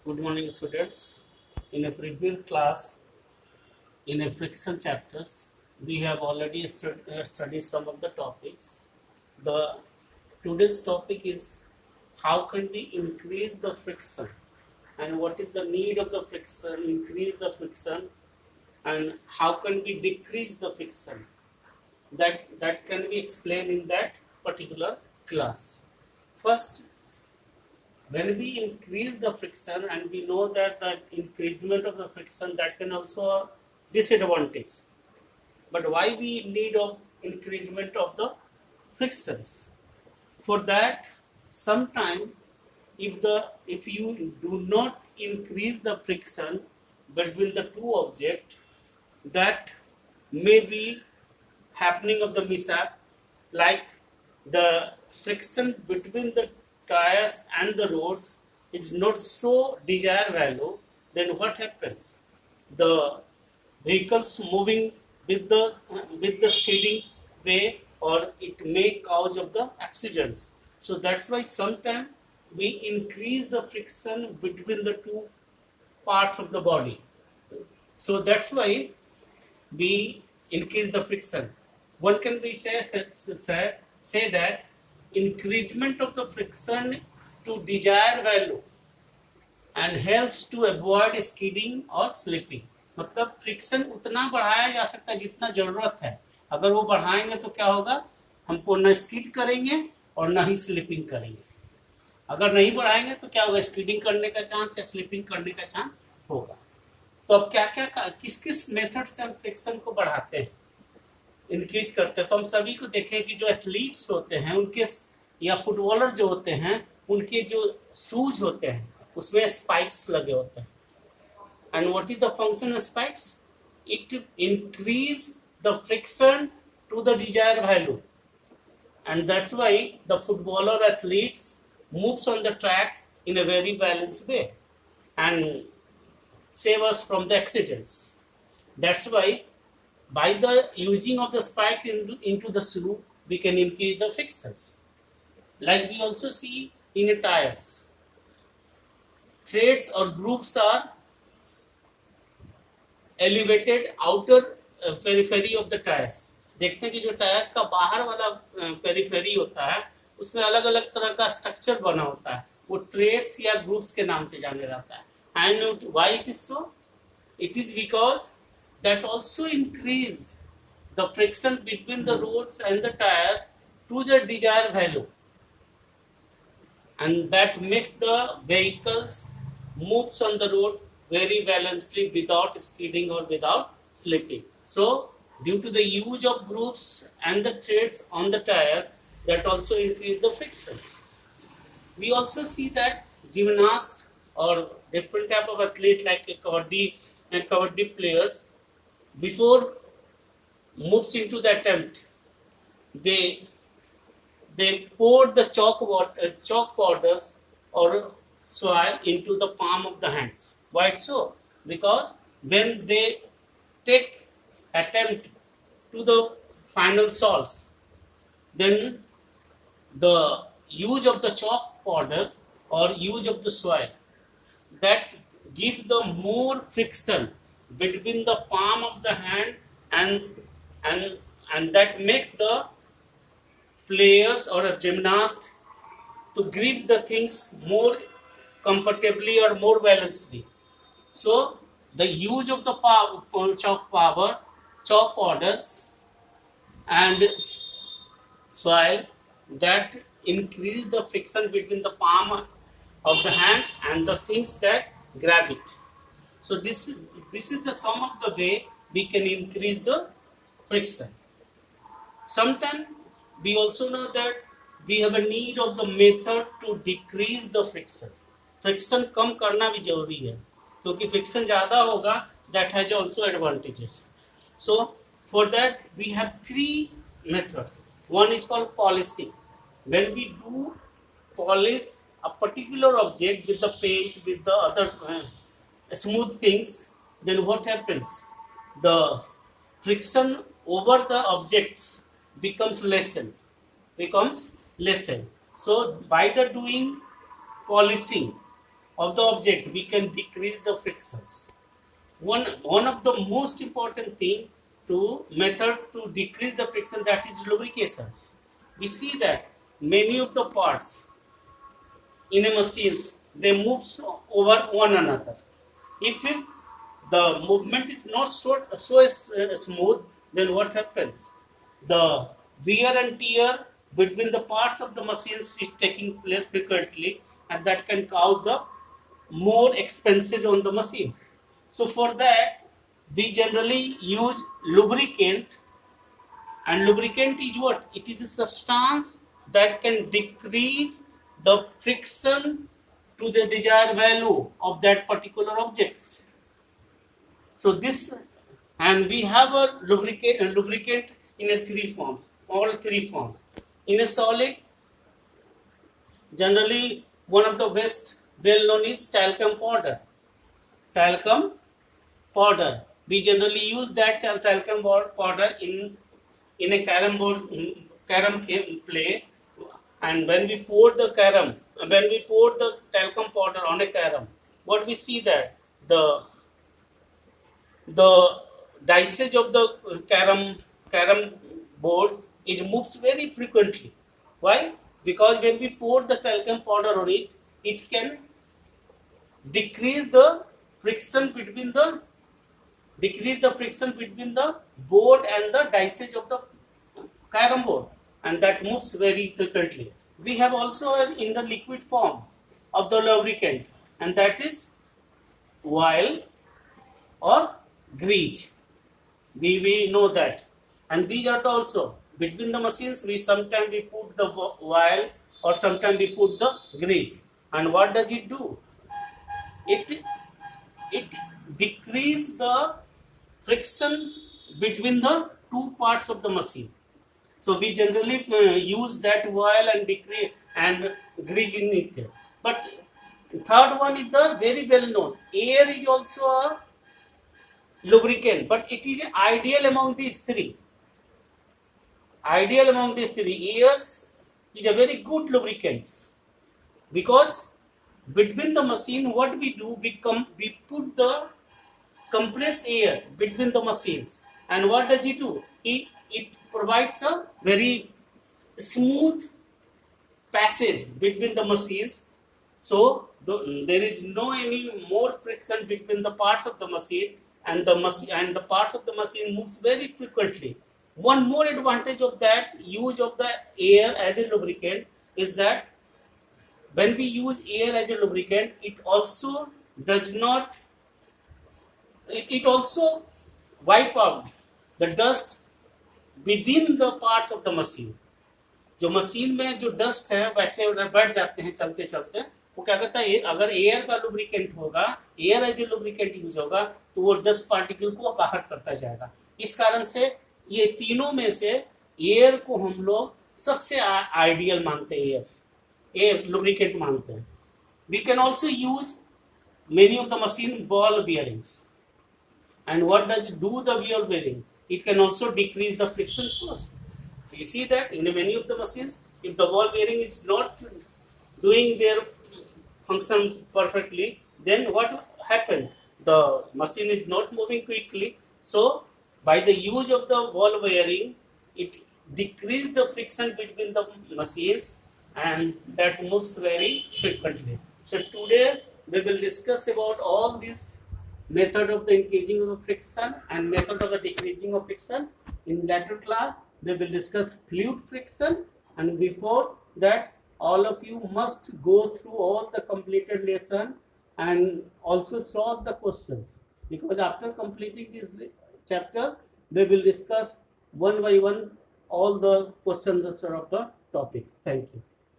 Good morning, students. In a previous class, in a friction chapters, we have already studied some of the topics. The today's topic is how can we increase the friction and what is the need of the friction, increase the friction, and how can we decrease the friction. That can be explained in that particular class. First, when we increase the friction, and we know that the increment of the friction that can also a disadvantage, but why we need of increment of the frictions? For that, sometime if you do not increase the friction between the two objects, that may be happening of the mishap, like the friction between the tires and the roads is not so desired value, then what happens? The vehicles moving with the skidding way, or it may cause of the accidents. So that's why sometimes we increase the friction between the two parts of the body. So that's why we increase the friction. One can be say that increment of the friction to desired value and helps to avoid skidding और slipping. मतलब friction उतना बढ़ाया जा सकता है जितना जरूरत है. अगर वो बढ़ाएंगे तो क्या होगा, हमको न स्किड करेंगे और न ही स्लिपिंग करेंगे. अगर नहीं बढ़ाएंगे तो क्या होगा, स्किडिंग करने का चांस या स्लिपिंग करने का चांस होगा. तो अब क्या क्या किस किस मेथड से हम फ्रिक्शन को बढ़ाते हैं, इंक्रीज करते हैं. तो हम सभी को देखें कि जो एथलीट्स होते हैं उनके या फुटबॉलर जो होते हैं उनके जो शूज होते हैं उसमें स्पाइक्स लगे होते हैं. And what is the function of spikes? It increase the friction to the desired value, and that's why the footballer athletes moves on the tracks in a very balanced way and save us from the accidents. That's why by the using of the spike into the shoe, we can increase the frictions. Like we also see in the tires, threads or grooves are elevated outer periphery of the tires. देखते हैं कि जो tyres का बाहर वाला periphery होता है उसमें अलग अलग तरह का स्ट्रक्चर बना होता है, वो ट्रेड्स या ग्रुप्स के नाम से जाने जाता है. And why it is so? It is because that also increase the friction between the roads and the tires to the desired value, and that makes the vehicles moves on the road very balancedly without skidding or without slipping. So due to the use of grooves and the threads on the tires, that also increase the frictions. We also see that gymnasts or different type of athlete like kabaddi and kabaddi players, before moves into the attempt, they pour the chalk powders or soil into the palm of the hands. Why so? Because when they take attempt to the final solves, then the use of the chalk powder or use of the soil, that give the more friction between the palm of the hand and that makes the players or a gymnast to grip the things more comfortably or more balancedly. So the use of the chalk powders and soil, that increase the friction between the palm of the hands and the things that grab it. So this is the sum of the way we can increase the friction. Sometimes we also know that we have a need of the method to decrease the friction. Friction कम करना भी जरूरी है, क्योंकि friction ज़्यादा होगा that has also advantages. So for that we have three methods. One is called polishing. When we do polish a particular object with the paint, with the other smooth things, then what happens? The friction over the objects becomes lessened. So by the doing polishing, of the object, we can decrease the frictions. One of the most important thing to method to decrease the friction, that is lubrications. We see that many of the parts in a machines, they move over one another. If the movement is not so smooth, then what happens? The wear and tear between the parts of the machines is taking place frequently, and that can cause the more expenses on the machine. So for that, we generally use lubricant, and lubricant is what? It is a substance that can decrease the friction to the desired value of that particular objects. So this, and we have a lubricant in a three forms, all three forms. In a solid, generally one of the best well known is talcum powder. Talcum powder. We generally use that talcum powder in a carom play, and when we pour the talcum powder on a carom, what we see that the dicage of the carom board is moves very frequently. Why? Because when we pour the talcum powder on it, it can decrease the friction between the board and the dicage of the carom board, and that moves very frequently. We have also in the liquid form of the lubricant, and that is oil or grease. We know that, and these are also between the machines. We sometimes we put the oil or sometimes we put the grease, and what does it do? It decrease the friction between the two parts of the machine. So we generally use that oil and decrease and grease in it. But third one is the very well known. Air is also a lubricant, but it is ideal among these three. Ideal among these three, air is a very good lubricant, because between the machine, what we do, we put the compressed air between the machines, and what does it do? It provides a very smooth passage between the machines, so there is no any more friction between the parts of the machine, and the parts of the machine moves very frequently. One more advantage of that use of the air as a lubricant is that when we use air as a lubricant, it also does not, it also wipe out the dust within the parts of the machine. जो machine में जो dust है बैठ जाते हैं चलते चलते, वो क्या करता है, अगर एयर का लुब्रिकेंट होगा, air as a lubricant use होगा, तो वो डस्ट पार्टिकल को बाहर करता जाएगा. इस कारण से ये तीनों में से एयर को हम लोग सबसे आइडियल मानते हैं, एयर लुब्रिकेंट मानते हैं. We can also use many of the machine ball bearings, and what does do the ball bearing? It can also decrease the friction force. You see that in many of the machines, if the ball bearing is not doing their function perfectly, then what happens? The machine is not moving quickly. So by the use of the ball bearing, it decreases the friction between the machines, and that moves very frequently. So today we will discuss about all these method of the increasing of the friction and method of the decreasing of friction. In later class, we will discuss fluid friction, and before that, all of you must go through all the completed lesson and also solve the questions, because after completing this chapter, we will discuss one by one all the questions of the topics. Thank you.